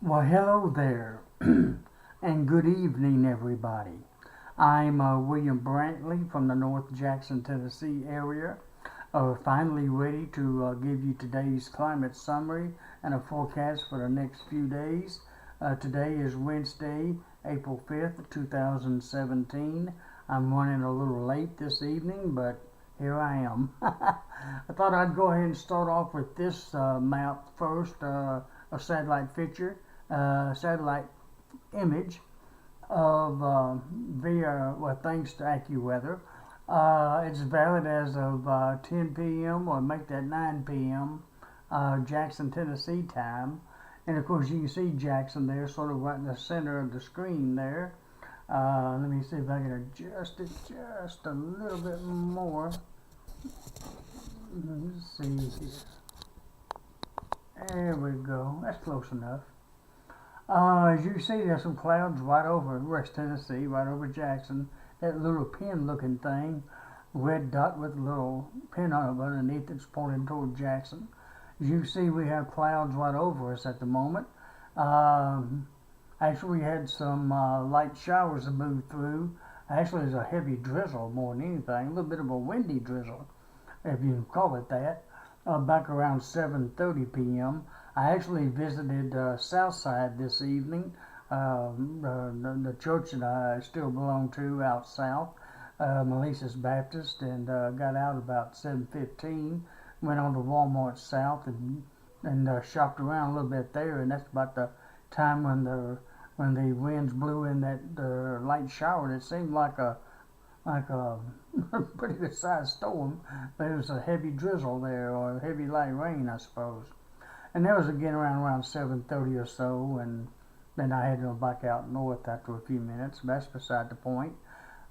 Well, hello there, and good evening, everybody. I'm William Brantley from the North Jackson, Tennessee area. Finally ready to give you today's climate summary and a forecast for the next few days. Today is Wednesday, April 5th, 2017. I'm running a little late this evening, but here I am. I thought I'd go ahead and start off with this map first, a satellite picture, satellite image of well, thanks to AccuWeather. It's valid as of 10 p.m. or make that 9 p.m. Jackson, Tennessee time. And of course, you can see Jackson there, sort of right in the center of the screen there. Let me see if I can adjust it just a little bit more. Let's see here. There we go. That's close enough. As you see, there's some clouds right over West Tennessee, right over Jackson. That little pin-looking thing, red dot with a little pin on it underneath that's pointing toward Jackson. As you see, we have clouds right over us at the moment. Actually, we had some light showers that moved through. Actually, it's a heavy drizzle more than anything, a little bit of a windy drizzle, if you can call it that, back around 7:30 p.m. I actually visited Southside this evening, the church that I still belong to out south, Melissa's Baptist, and got out about 7:15. Went on to Walmart South and shopped around a little bit there, and that's about the time when the winds blew in that light shower. It seemed like a pretty good sized storm. There was a heavy drizzle there, or heavy light rain, I suppose. And that was again around 7:30 or so, and then I had to go back out north after a few minutes. That's beside the point.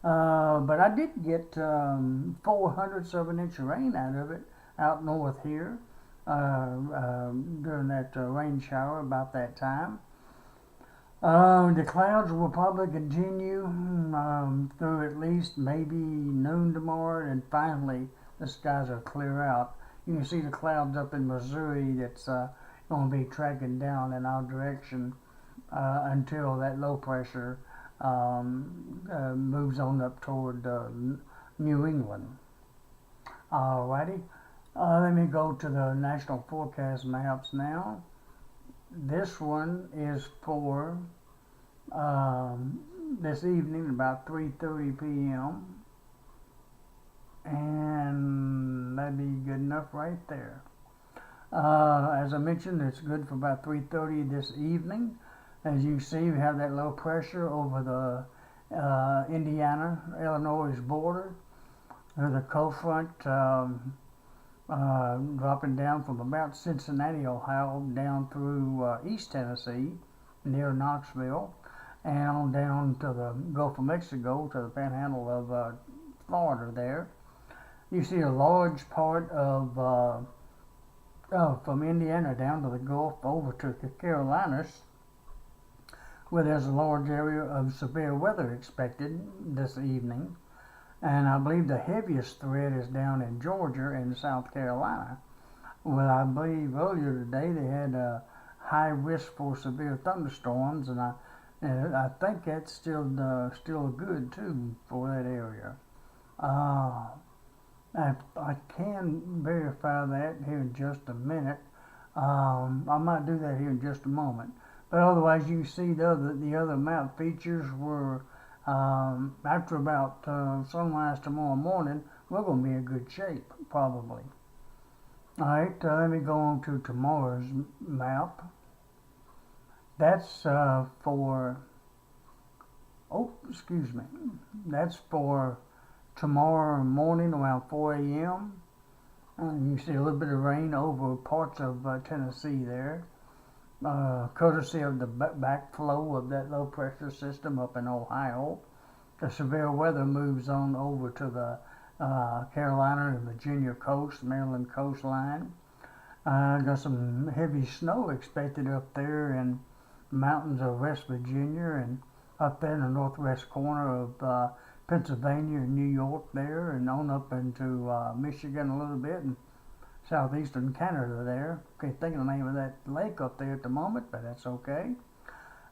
But I did get 4/100ths of an inch of rain out of it out north here during that rain shower about that time. The clouds will probably continue through at least maybe noon tomorrow, and finally the skies will clear out. You can see the clouds up in Missouri that's going to be tracking down in our direction until that low pressure moves on up toward New England. Alrighty, let me go to the national forecast maps now. This one is for this evening about 3:30 p.m. and that'd be good enough right there. As I mentioned, it's good for about 3:30 this evening. As you see, we have that low pressure over the Indiana-Illinois border. There's a cold front dropping down from about Cincinnati, Ohio, down through East Tennessee, near Knoxville, and on down to the Gulf of Mexico, to the panhandle of Florida there. You see a large part of from Indiana down to the Gulf over to the Carolinas, where there's a large area of severe weather expected this evening. And I believe the heaviest threat is down in Georgia and South Carolina. Well, I believe earlier today they had a high risk for severe thunderstorms, and I think that's still good too for that area. I can verify that here in just a minute. I might do that here in just a moment. But otherwise, you see the other map features were after about sunrise tomorrow morning, we're going to be in good shape, probably. Alright, let me go on to tomorrow's map. That's excuse me. That's for tomorrow morning around 4 a.m. You see a little bit of rain over parts of Tennessee there. Courtesy of the backflow of that low pressure system up in Ohio. The severe weather moves on over to the Carolina and Virginia coast, Maryland coastline. Got some heavy snow expected up there in the mountains of West Virginia and up there in the northwest corner of Pennsylvania and New York there, and on up into Michigan a little bit, and southeastern Canada there. Can't think of the name of that lake up there at the moment, but that's okay.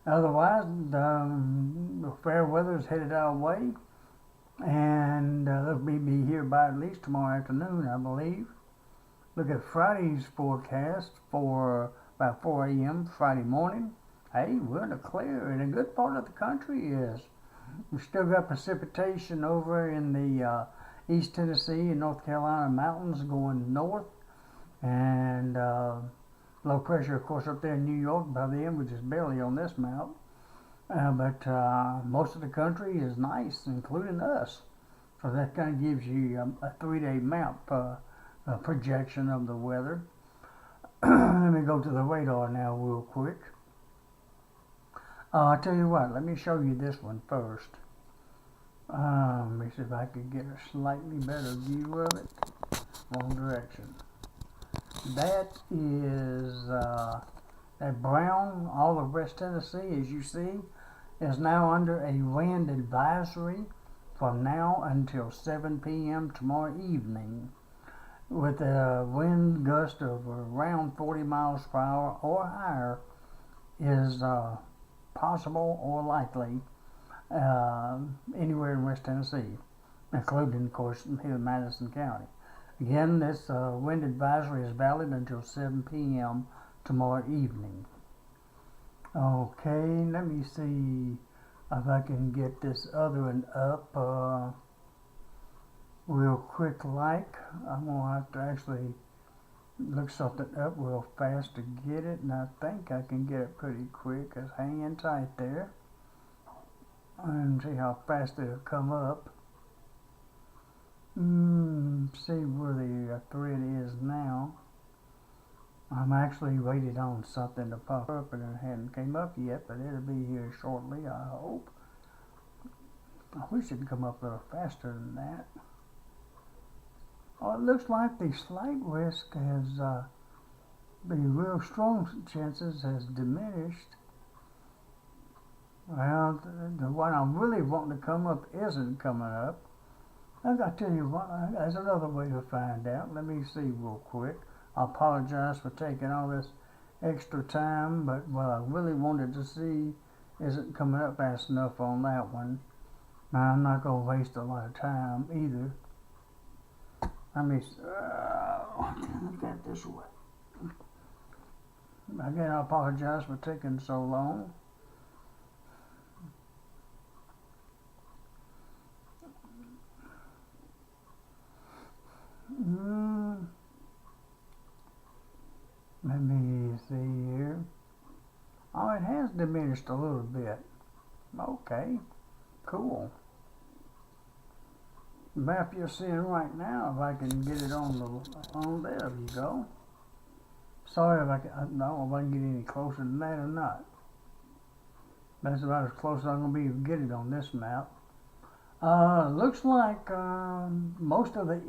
Otherwise, the fair weather is headed our way, and they'll be here by at least tomorrow afternoon, I believe. Look at Friday's forecast for about 4 a.m. Friday morning. Hey, we're in the clear, and a good part of the country is. We still got precipitation over in the East Tennessee and North Carolina mountains going north, and low pressure, of course, up there in New York by the end, which is barely on this map. But most of the country is nice, including us. So that kind of gives you a 3-day map projection of the weather. Let me go to the radar now real quick. I'll tell you what, let me show you this one first. Let me see if I can get a slightly better view of it. Wrong direction. That is that brown, all of West Tennessee, as you see, is now under a wind advisory from now until 7 p.m. tomorrow evening, with a wind gust of around 40 miles per hour or higher is possible or likely anywhere in West Tennessee, including, of course, here in Madison County. Again, this wind advisory is valid until 7 p.m. tomorrow evening. Okay, let me see if I can get this other one up real quick like. I'm going to have to actually look something up real fast to get it, and I think I can get it pretty quick. Just hang in tight there and see how fast it'll come up. See where the thread is now. I'm actually waiting on something to pop up, and it hadn't came up yet, but it'll be here shortly, I hope. I wish it'd come up a little faster than that. Oh, it looks like the slight risk has, the real strong chances has diminished. Well, the one I'm really wanting to come up isn't coming up. I'll tell you what, there's another way to find out. Let me see real quick. I apologize for taking all this extra time, but what I really wanted to see isn't coming up fast enough on that one. Now, I'm not going to waste a lot of time either. Let me get this way. Again, I apologize for taking so long. Let me see here. Oh, it has diminished a little bit. Okay, cool. The map you're seeing right now, if I can get it on there you go. Sorry if I can, I don't know if I can get any closer than that or not. That's about as close as I'm going to be to get it on this map. Looks like most of the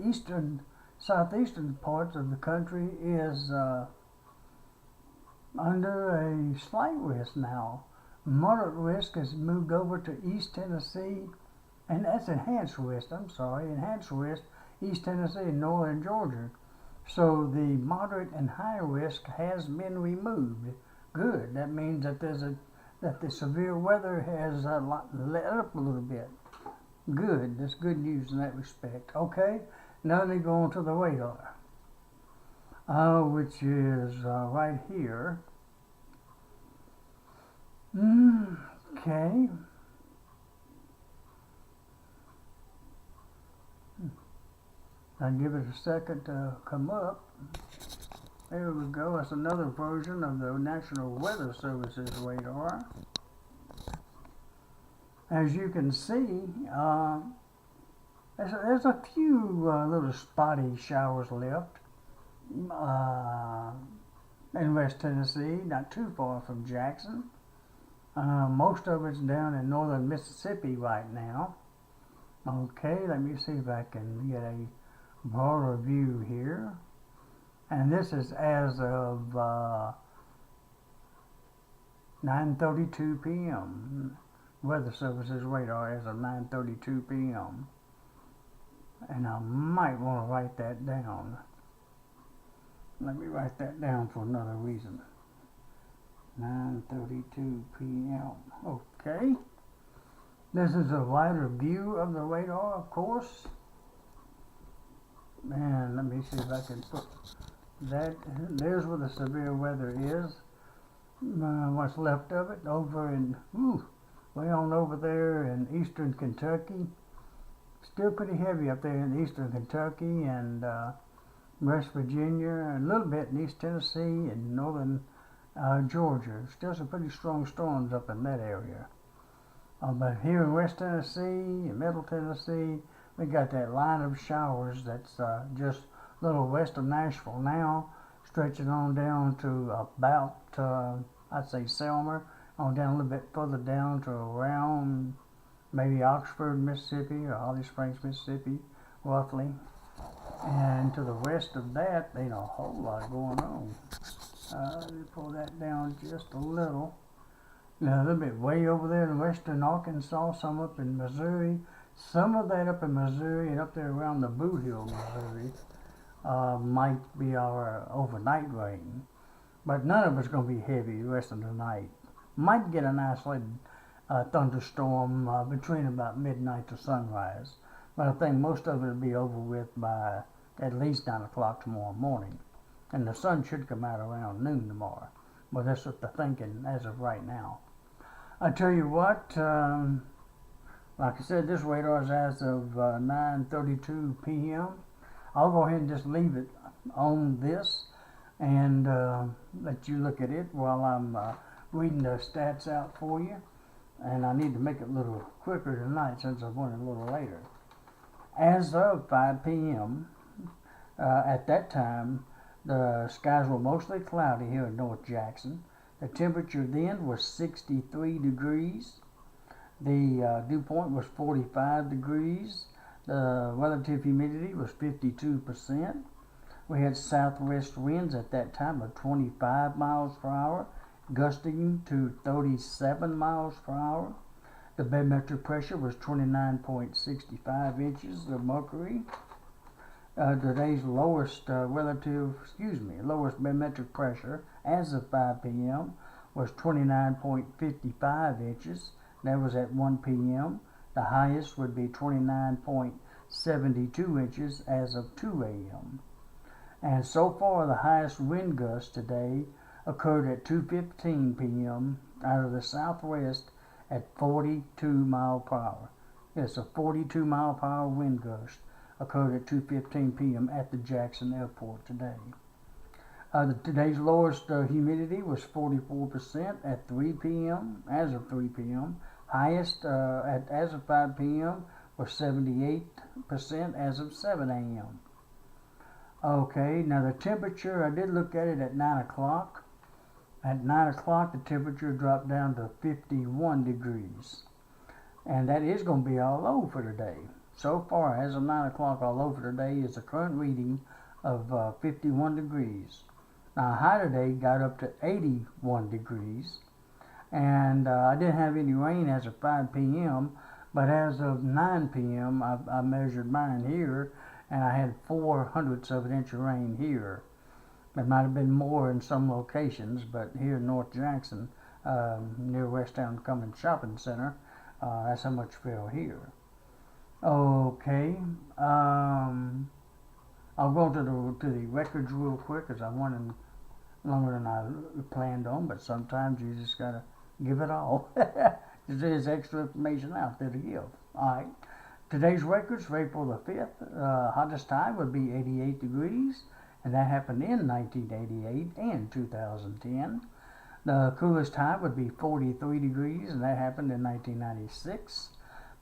southeastern parts of the country is under a slight risk now. Moderate risk has moved over to East Tennessee, and that's enhanced risk, enhanced risk, East Tennessee and northern Georgia. So the moderate and high risk has been removed. Good. That means that that the severe weather has let up a little bit. Good. That's good news in that respect. Okay. Now let me go on to the radar, which is right here. Okay. I'll give it a second to come up. There we go. That's another version of the National Weather Service's radar. As you can see, there's a few little spotty showers left in West Tennessee, not too far from Jackson. Most of it's down in northern Mississippi right now. Okay, let me see if I can get a broader view here. And this is as of 9:32 p.m. Weather Service's radar as of 9:32 p.m. And I might want to write that down. Let me write that down for another reason. 9:32 p.m. Okay. This is a wider view of the radar, of course. And let me see if I can put that. There's where the severe weather is. What's left of it over in, way on over there in eastern Kentucky. Still pretty heavy up there in eastern Kentucky and West Virginia, and a little bit in East Tennessee and northern Georgia. Still some pretty strong storms up in that area. But here in West Tennessee and Middle Tennessee, we got that line of showers that's just a little west of Nashville now, stretching on down to about, I'd say Selma, on down a little bit further down to around maybe Oxford, Mississippi, or Holly Springs, Mississippi, roughly. And to the west of that, ain't a whole lot going on. Let me pull that down just a little. Now, a little bit way over there in western Arkansas, some up in Missouri, some of that up in Missouri and up there around the Boot Hill, Missouri, might be our overnight rain. But none of it's going to be heavy the rest of the night. Might get an isolated thunderstorm between about midnight to sunrise. But I think most of it will be over with by at least 9 o'clock tomorrow morning. And the sun should come out around noon tomorrow. Well, that's what they're thinking as of right now. I tell you what, like I said, this radar is as of 9:32 p.m. I'll go ahead and just leave it on this and let you look at it while I'm reading the stats out for you. And I need to make it a little quicker tonight since I went a little later. As of 5 p.m., at that time, the skies were mostly cloudy here in North Jackson. The temperature then was 63 degrees. The dew point was 45 degrees. The relative humidity was 52%. We had southwest winds at that time of 25 miles per hour, gusting to 37 miles per hour. The barometric pressure was 29.65 inches of mercury. Today's lowest lowest barometric pressure as of 5 p.m. was 29.55 inches. That was at 1 p.m. The highest would be 29.72 inches as of 2 a.m. And so far, the highest wind gust today occurred at 2:15 p.m. out of the southwest at 42 mile per hour. Yes, a 42 mile per hour wind gust occurred at 2:15 p.m. at the Jackson Airport today. Today's lowest humidity was 44% at 3 p.m. as of 3 p.m. Highest as of 5 p.m. was 78% as of 7 a.m. Okay, now the temperature, I did look at it at 9 o'clock. At 9 o'clock, the temperature dropped down to 51 degrees. And that is going to be our low for today. So far, as of 9 o'clock, our low for today is a current reading of 51 degrees. Now, high today got up to 81 degrees. And I didn't have any rain as of 5 p.m., but as of 9 p.m., I measured mine here, and I had 0.04 of an inch of rain here. There might have been more in some locations, but here in North Jackson, near West Town Cummins Shopping Center, that's how much fell here. Okay, I'll go to the records real quick because I wanted longer than I planned on, but sometimes you just gotta give it all. There's extra information out there to give. All right. Today's records for April the 5th, hottest time would be 88 degrees, and that happened in 1988 and 2010. The coolest time would be 43 degrees, and that happened in 1996.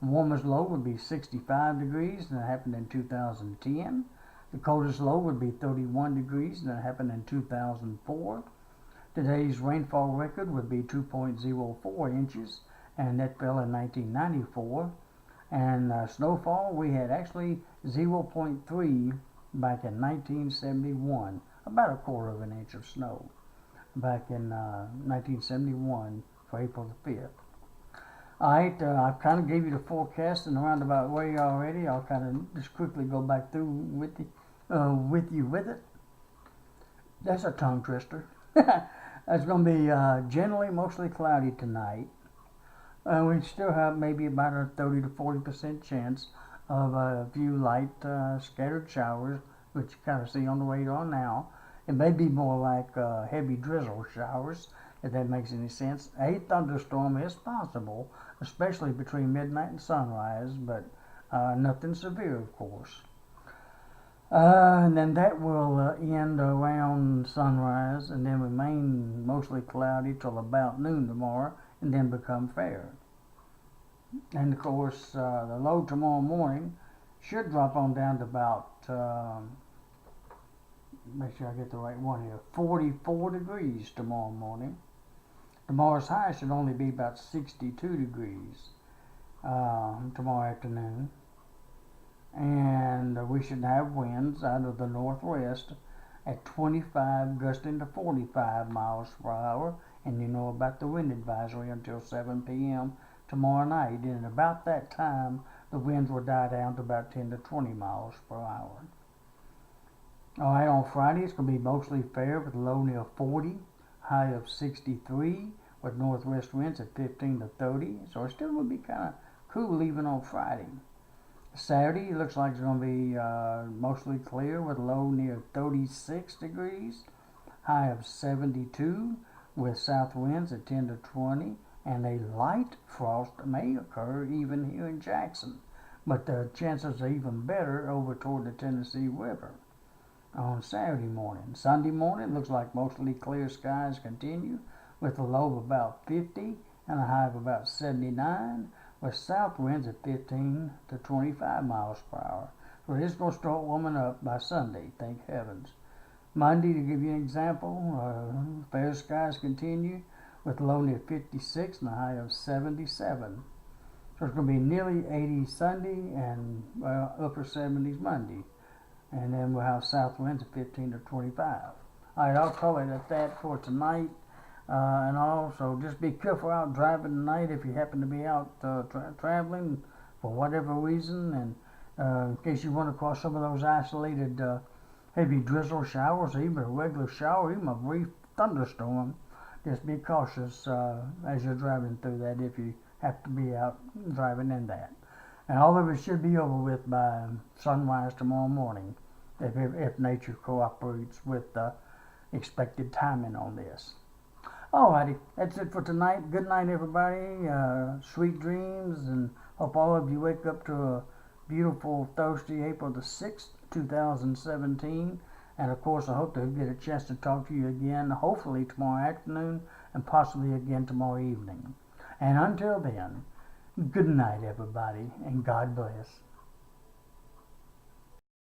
The warmest low would be 65 degrees, and that happened in 2010. The coldest low would be 31 degrees, and that happened in 2004. Today's rainfall record would be 2.04 inches, and that fell in 1994. And snowfall, we had actually 0.3 back in 1971, about a quarter of an inch of snow back in 1971 for April the 5th. All right, I kind of gave you the forecast in a roundabout way already. I'll kind of just quickly go back through with you with it. That's a tongue twister. It's going to be generally mostly cloudy tonight. We still have maybe about a 30 to 40% chance of a few light scattered showers, which you kind of see on the radar now. It may be more like heavy drizzle showers, if that makes any sense. A thunderstorm is possible, especially between midnight and sunrise, but nothing severe, of course. And then that will end around sunrise and then remain mostly cloudy till about noon tomorrow and then become fair. And of course, the low tomorrow morning should drop on down to about, make sure I get the right one here, 44 degrees tomorrow morning. Tomorrow's high should only be about 62 degrees tomorrow afternoon. And we should have winds out of the northwest at 25 gusting to 45 miles per hour. And you know about the wind advisory until 7 p.m. tomorrow night. And about that time, the winds will die down to about 10 to 20 miles per hour. All right, on Friday, it's going to be mostly fair with a low near 40, high of 63, with northwest winds at 15 to 30. So it still will be kind of cool even on Friday. Saturday, it looks like it's going to be mostly clear with a low near 36 degrees, high of 72, with south winds at 10 to 20, and a light frost may occur even here in Jackson, but the chances are even better over toward the Tennessee River on Saturday morning. Sunday morning, looks like mostly clear skies continue with a low of about 50 and a high of about 79, with south winds at 15 to 25 miles per hour. So it's going to start warming up by Sunday, thank heavens. Monday, to give you an example, fair skies continue with a low near 56 and a high of 77. So it's going to be nearly 80 Sunday and upper 70s Monday. And then we'll have south winds at 15 to 25. All right, I'll call it at that for tonight. And also, just be careful out driving tonight if you happen to be out traveling for whatever reason. And in case you run across some of those isolated heavy drizzle showers, or even a regular shower, even a brief thunderstorm, just be cautious as you're driving through that if you have to be out driving in that. And all of it should be over with by sunrise tomorrow morning if nature cooperates with the expected timing on this. Alrighty, that's it for tonight. Good night, everybody. Sweet dreams, and hope all of you wake up to a beautiful Thursday, April the 6th, 2017. And of course, I hope to get a chance to talk to you again, hopefully tomorrow afternoon, and possibly again tomorrow evening. And until then, good night, everybody, and God bless.